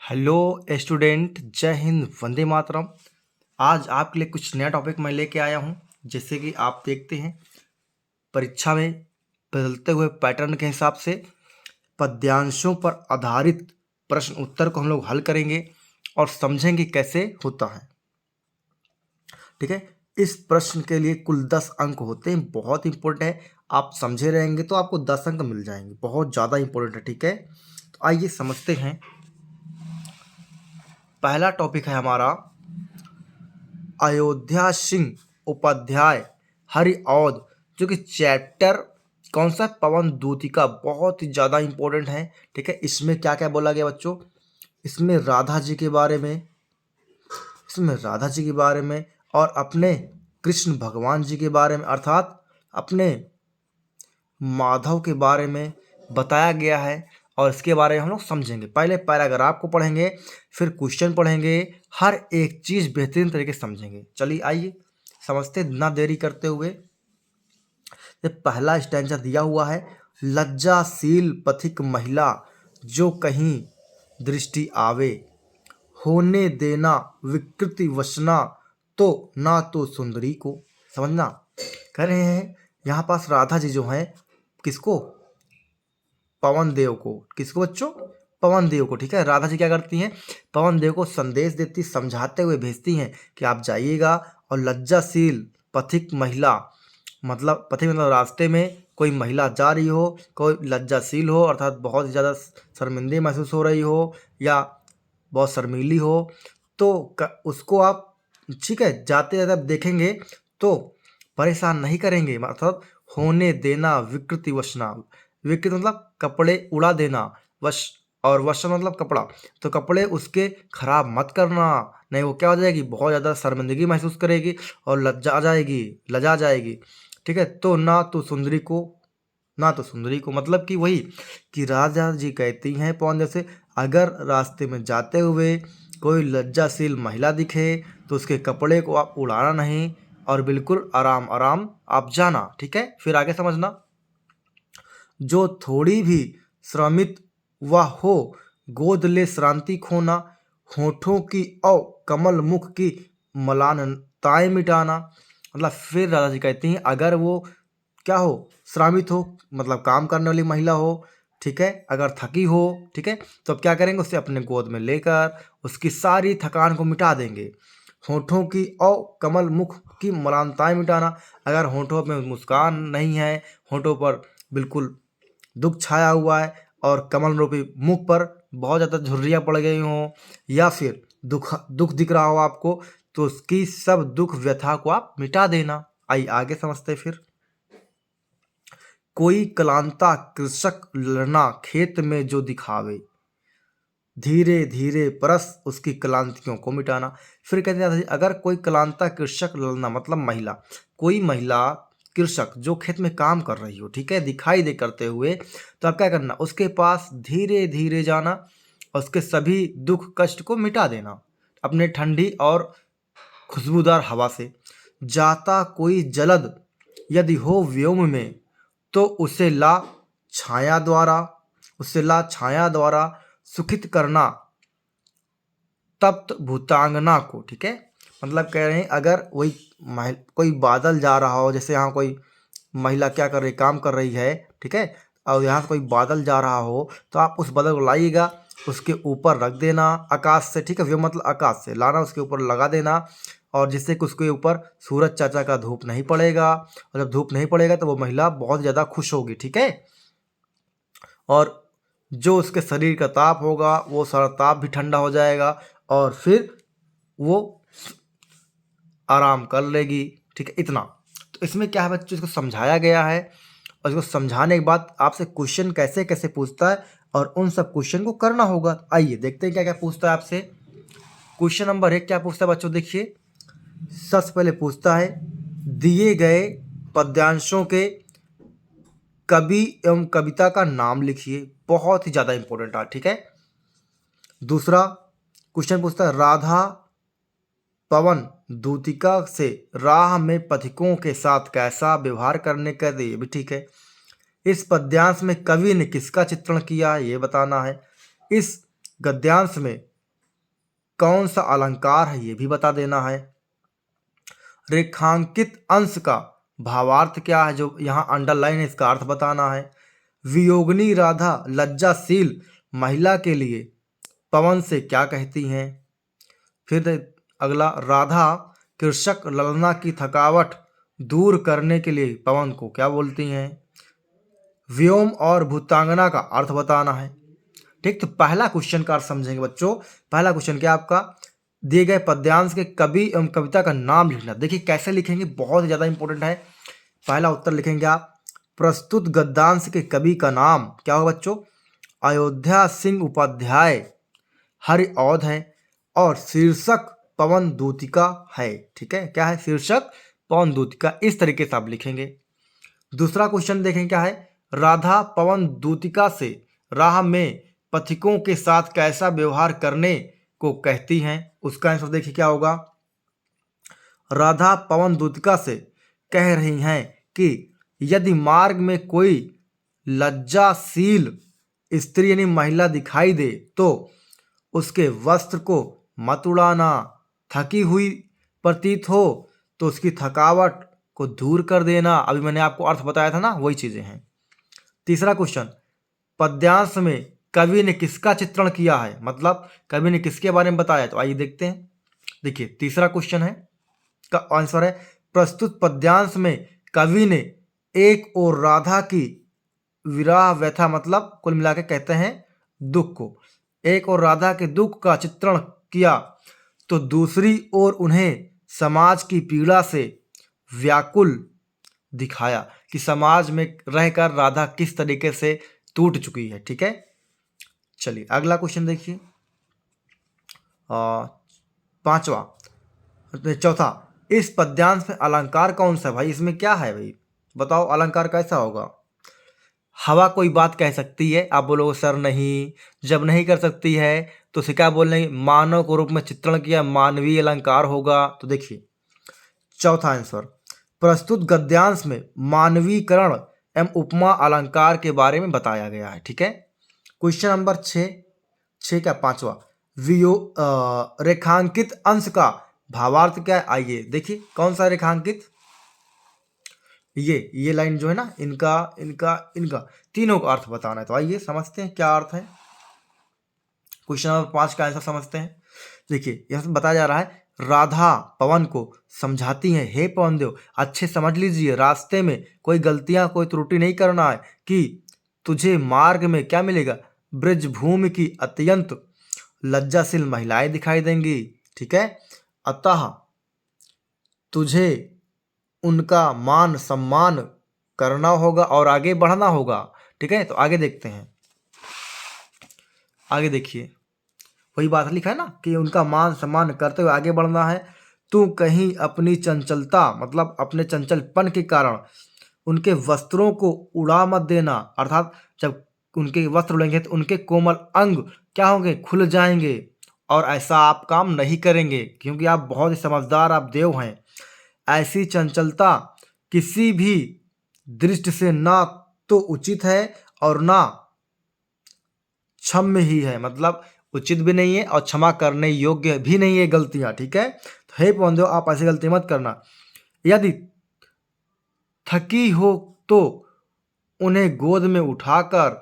Hello student, जय हिंद, वंदे मातरम। आज आपके लिए कुछ नया टॉपिक मैं लेके आया हूँ। जैसे कि आप देखते हैं, परीक्षा में बदलते हुए पैटर्न के हिसाब से पद्यांशों पर आधारित प्रश्न उत्तर को हम लोग हल करेंगे और समझेंगे कैसे होता है। ठीक है, इस प्रश्न के लिए कुल 10 अंक होते हैं। बहुत इंपॉर्टेंट है, आप समझे रहेंगे तो आपको 10 अंक मिल जाएंगे। बहुत ज़्यादा इंपॉर्टेंट है। ठीक है, तो आइए समझते हैं। पहला टॉपिक है हमारा अयोध्या सिंह उपाध्याय हरिऔध, जो कि चैप्टर कौन सा, पवन दूतिका। बहुत ही ज़्यादा इंपॉर्टेंट है। ठीक है, इसमें क्या क्या बोला गया बच्चों, इसमें राधा जी के बारे में, और अपने कृष्ण भगवान जी के बारे में, अर्थात अपने माधव के बारे में बताया गया है। और इसके बारे में हम लोग समझेंगे। पहले पैराग्राफ को पढ़ेंगे, फिर क्वेश्चन पढ़ेंगे, हर एक चीज़ बेहतरीन तरीके से समझेंगे। चलिए आइए समझते, ना देरी करते हुए। ये पहला स्टैंजा दिया हुआ है, लज्जाशील पथिक महिला जो कहीं दृष्टि आवे, होने देना विकृति वसना तो ना तो सुंदरी को। समझना, कह रहे हैं यहाँ पास राधा जी जो हैं, किसको, पवन देव को। किसको बच्चों, पवन देव को। ठीक है, राधा जी क्या करती हैं, पवन देव को संदेश देती, समझाते हुए भेजती हैं कि आप जाइएगा। और लज्जाशील पथिक महिला, मतलब पथिक मतलब रास्ते में कोई महिला जा रही हो, कोई लज्जाशील हो अर्थात बहुत ही ज़्यादा शर्मिंदगी महसूस हो रही हो या बहुत शर्मीली हो, तो उसको आप, ठीक है, जाते जाते आप देखेंगे तो परेशान नहीं करेंगे। मतलब होने देना विकृति वशना, विकृत मतलब कपड़े उड़ा देना, वश और वश मतलब कपड़ा, तो कपड़े उसके खराब मत करना, नहीं वो क्या हो जाएगी, बहुत ज़्यादा शर्मिंदगी महसूस करेगी और लजा जाएगी। ठीक है, तो ना तो सुंदरी को, मतलब कि वही कि राजा जी कहती हैं पवन जैसे, अगर रास्ते में जाते हुए कोई लज्जाशील महिला दिखे तो उसके कपड़े को आप उड़ाना नहीं और बिल्कुल आराम आराम आप जाना। ठीक है, फिर आगे समझना, जो थोड़ी भी श्रमित वह हो, गोद ले श्रांति खोना, होठों की और कमल मुख की मलानताएं मिटाना। मतलब फिर राधा जी कहती हैं, अगर वो क्या हो, श्रामित हो मतलब काम करने वाली महिला हो, ठीक है, अगर थकी हो, ठीक है, तो अब क्या करेंगे, उसे अपने गोद में लेकर उसकी सारी थकान को मिटा देंगे। होठों की और कमल मुख की मलानताएं मिटाना, अगर होठों में मुस्कान नहीं है, होठों पर बिल्कुल दुख छाया हुआ है और कमल रूपी मुख पर बहुत ज़्यादा झुर्रियाँ पड़ गई हों, या फिर दुख दुख दिख रहा हो आपको, तो उसकी सब दुख व्यथा को आप मिटा देना। आइए आगे समझते फिर। कोई कलांता कृषक लड़ना खेत में जो दिखावे, धीरे धीरे परस उसकी क्लांतियों को मिटाना। फिर कहते हैं अगर कोई क्लांता कृषक लड़ना मतलब महिला, कोई महिला कृषक जो खेत में काम कर रही हो, ठीक है, दिखाई दे करते हुए, तो आप क्या करना, उसके पास धीरे धीरे जाना और उसके सभी दुख कष्ट को मिटा देना अपने ठंडी और खुशबूदार हवा से। जाता कोई जलद यदि हो व्योम में, तो उसे ला छाया द्वारा सुखित करना तप्त भूतांगना को। ठीक है, मतलब कह रहे हैं अगर वही कोई बादल जा रहा हो, जैसे यहाँ कोई महिला क्या कर रही, काम कर रही है, ठीक है, और यहाँ से कोई बादल जा रहा हो, तो आप उस बादल को लाइएगा, उसके ऊपर रख देना आकाश से। ठीक है, व्योम मतलब आकाश से लाना, उसके ऊपर लगा देना, और जिससे कि उसके ऊपर सूरज चाचा का धूप नहीं पड़ेगा, और जब धूप नहीं पड़ेगा तो वो महिला बहुत ज़्यादा खुश होगी। ठीक है, और जो उसके शरीर का ताप होगा वो सारा ताप भी ठंडा हो जाएगा और फिर वो आराम कर लेगी। ठीक है, इतना तो इसमें क्या है बच्चों, इसको समझाया गया है। और इसको समझाने के बाद आपसे क्वेश्चन कैसे कैसे पूछता है और उन सब क्वेश्चन को करना होगा। आइए देखते हैं क्या क्या पूछता है आपसे। क्वेश्चन नंबर 1 क्या पूछता है बच्चों, देखिए, सबसे पहले पूछता है दिए गए पद्यांशों के कवि एवं कविता का नाम लिखिए। बहुत ही ज़्यादा इंपॉर्टेंट है। ठीक है, दूसरा क्वेश्चन पूछता है राधा पवन दूतिका से राह में पथिकों के साथ कैसा व्यवहार करने का दे, ये भी ठीक है। इस पद्यांश में कवि ने किसका चित्रण किया, ये बताना है। इस गद्यांश में कौन सा अलंकार है ये भी बता देना है। रेखांकित अंश का भावार्थ क्या है, जो यहाँ अंडरलाइन है इसका अर्थ बताना है। वियोगिनी राधा लज्जाशील महिला के लिए पवन से क्या कहती हैं। फिर अगला, राधा कृषक ललना की थकावट दूर करने के लिए पवन को क्या बोलती हैं। व्योम और भूतांगना का अर्थ बताना है। ठीक, तो पहला क्वेश्चन का अर्थ समझेंगे बच्चों। पहला क्वेश्चन क्या आपका, दिए गए पद्यांश के कवि एवं कविता का नाम लिखना। देखिए कैसे लिखेंगे, बहुत ज़्यादा इंपॉर्टेंट है। पहला उत्तर लिखेंगे आप, प्रस्तुत गद्यांश के कवि का नाम क्या होगा बच्चों, अयोध्या सिंह उपाध्याय हरि औध है और शीर्षक पवन दूतिका है। ठीक है, क्या है, शीर्षक पवन दूतिका। इस तरीके से आप लिखेंगे। दूसरा क्वेश्चन देखें क्या है, राधा पवन दूतिका से राह में पथिकों के साथ कैसा व्यवहार करने को कहती हैं। उसका आंसर देखिए क्या होगा, राधा पवन दूतिका से कह रही हैं कि यदि मार्ग में कोई लज्जाशील स्त्री यानी महिला दिखाई दे तो उसके वस्त्र को मत उड़ाना, थकी हुई प्रतीत हो तो उसकी थकावट को दूर कर देना। अभी मैंने आपको अर्थ बताया था ना, वही चीजें हैं। तीसरा क्वेश्चन, पद्यांश में कवि ने किसका चित्रण किया है, मतलब कवि ने किसके बारे में बताया। तो आइए देखते हैं। देखिए तीसरा क्वेश्चन है का आंसर है, प्रस्तुत पद्यांश में कवि ने एक और राधा की विरह व्यथा, मतलब कुल मिला के कहते हैं दुख को, एक और राधा के दुख का चित्रण किया तो दूसरी ओर उन्हें समाज की पीड़ा से व्याकुल दिखाया कि समाज में रहकर राधा किस तरीके से टूट चुकी है। ठीक है, चलिए अगला क्वेश्चन देखिए। पांचवा, चौथा, इस पद्यांश में अलंकार कौन सा है भाई, इसमें क्या है भाई, बताओ अलंकार कैसा होगा। हवा कोई बात कह सकती है, आप बोलोगे सर नहीं, जब नहीं कर सकती है तो उसे क्या बोलने, मानव के रूप में चित्रण किया, मानवीय अलंकार होगा। तो देखिए चौथा आंसर, प्रस्तुत गद्यांश में मानवीकरण एवं उपमा अलंकार के बारे में बताया गया है। ठीक है, क्वेश्चन नंबर 6 का पांचवा, रेखांकित अंश का भावार्थ क्या है। आइए देखिए कौन सा रेखांकित, ये लाइन जो है ना, इनका इनका इनका तीनों का अर्थ बताना है। तो आइए समझते हैं क्या अर्थ है। क्वेश्चन नंबर 5 का आंसर समझते हैं। देखिए यह बताया जा रहा है, राधा पवन को समझाती हैं, हे पवन देव अच्छे समझ लीजिए, रास्ते में कोई गलतियां कोई त्रुटि नहीं करना है कि तुझे मार्ग में क्या मिलेगा, ब्रजभूमि की अत्यंत लज्जाशील महिलाएं दिखाई देंगी। ठीक है, अतः तुझे उनका मान सम्मान करना होगा और आगे बढ़ना होगा। ठीक है, तो आगे देखते हैं। आगे देखिए वही बात लिखा है ना कि उनका मान सम्मान करते हुए आगे बढ़ना है। तू कहीं अपनी चंचलता, मतलब अपने चंचलपन के कारण उनके वस्त्रों को उड़ा मत देना, अर्थात जब उनके वस्त्र उड़ेंगे तो उनके कोमल अंग क्या होंगे, खुल जाएंगे। और ऐसा आप काम नहीं करेंगे क्योंकि आप बहुत ही समझदार, आप देव हैं। ऐसी चंचलता किसी भी दृष्टि से ना तो उचित है और ना क्षम्य ही है, मतलब उचित भी नहीं है और क्षमा करने योग्य भी नहीं है गलतियां। ठीक है, तो हे पवन देव आप ऐसी गलती मत करना। यदि थकी हो तो उन्हें गोद में उठाकर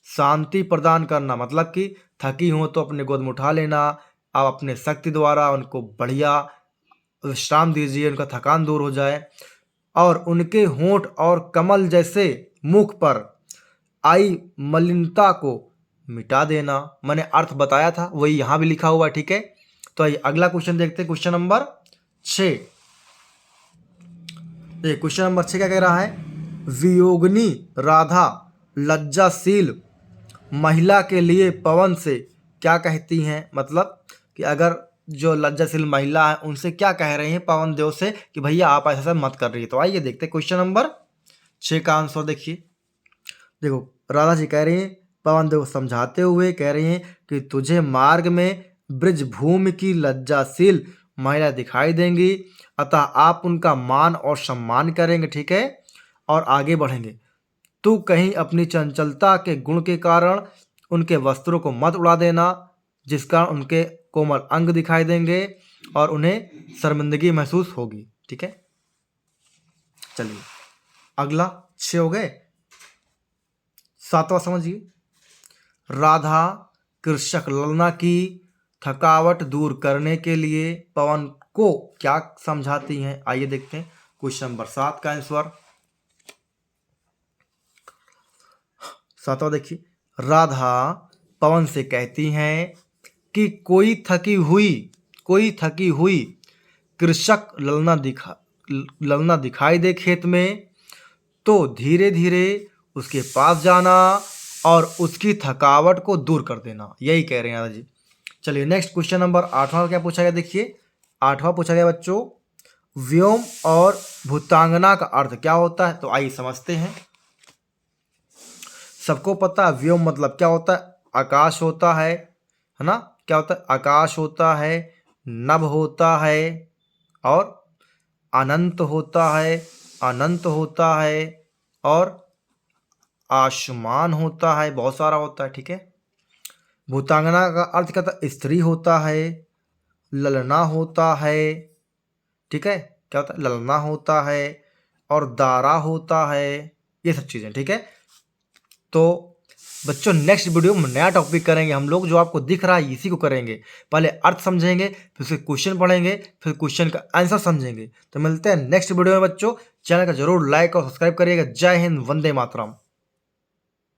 शांति प्रदान करना, मतलब कि थकी हो तो अपने गोद में उठा लेना, आप अपने शक्ति द्वारा उनको बढ़िया विश्राम दीजिए, उनका थकान दूर हो जाए। और उनके होंठ और कमल जैसे मुख पर आई मलिनता को मिटा देना। मैंने अर्थ बताया था वही यहाँ भी लिखा हुआ है। ठीक है, तो आइए अगला क्वेश्चन देखते हैं। क्वेश्चन नंबर 6, क्वेश्चन नंबर 6 क्या कह रहा है, वियोगिनी राधा लज्जाशील महिला के लिए पवन से क्या कहती हैं, मतलब कि अगर जो लज्जाशील महिला है उनसे क्या कह रहे हैं पवन देव से कि भैया आप ऐसा मत कर रही है। तो आइए देखते हैं क्वेश्चन नंबर 6 का आंसर। देखिए देखो राधा जी कह रही हैं, पवन देव समझाते हुए कह रही हैं कि तुझे मार्ग में ब्रजभूमि की लज्जाशील महिला दिखाई देंगी, अतः आप उनका मान और सम्मान करेंगे। ठीक है, और आगे बढ़ेंगे। तू कहीं अपनी चंचलता के गुण के कारण उनके वस्त्रों को मत उड़ा देना, जिस कारण उनके कोमल अंग दिखाई देंगे और उन्हें शर्मिंदगी महसूस होगी। ठीक है, चलिए अगला 6 हो गए। 7वां समझिए। राधा कृषक ललना की थकावट दूर करने के लिए पवन को क्या समझाती हैं? आइए देखते हैं क्वेश्चन नंबर 7 का आंसर। 7वां देखिए, राधा पवन से कहती हैं कि कोई थकी हुई कृषक ललना दिखाई दे खेत में तो धीरे धीरे उसके पास जाना और उसकी थकावट को दूर कर देना। यही कह रहे हैं दादा जी। चलिए नेक्स्ट क्वेश्चन नंबर 8वां क्या पूछा गया, देखिए 8वां पूछा गया बच्चों, व्योम और भूतांगना का अर्थ क्या होता है? तो आइए समझते हैं। सबको पता है व्योम मतलब क्या होता है, आकाश होता है ना। क्या होता है? आकाश होता है, नभ होता है और अनंत होता है और आसमान होता है, बहुत सारा होता है। ठीक है, भूतांगना का अर्थ क्या होता है? स्त्री होता है, ललना होता है। ठीक है, क्या होता है? ललना होता है और दारा होता है, ये सब चीज़ें। ठीक है, तो बच्चों नेक्स्ट वीडियो में नया टॉपिक करेंगे हम लोग, जो आपको दिख रहा है इसी को करेंगे। पहले अर्थ समझेंगे, फिर उसके क्वेश्चन पढ़ेंगे, फिर क्वेश्चन का आंसर समझेंगे। तो मिलते हैं नेक्स्ट वीडियो में बच्चों। चैनल का जरूर लाइक और सब्सक्राइब करिएगा। जय हिंद, वंदे मातरम।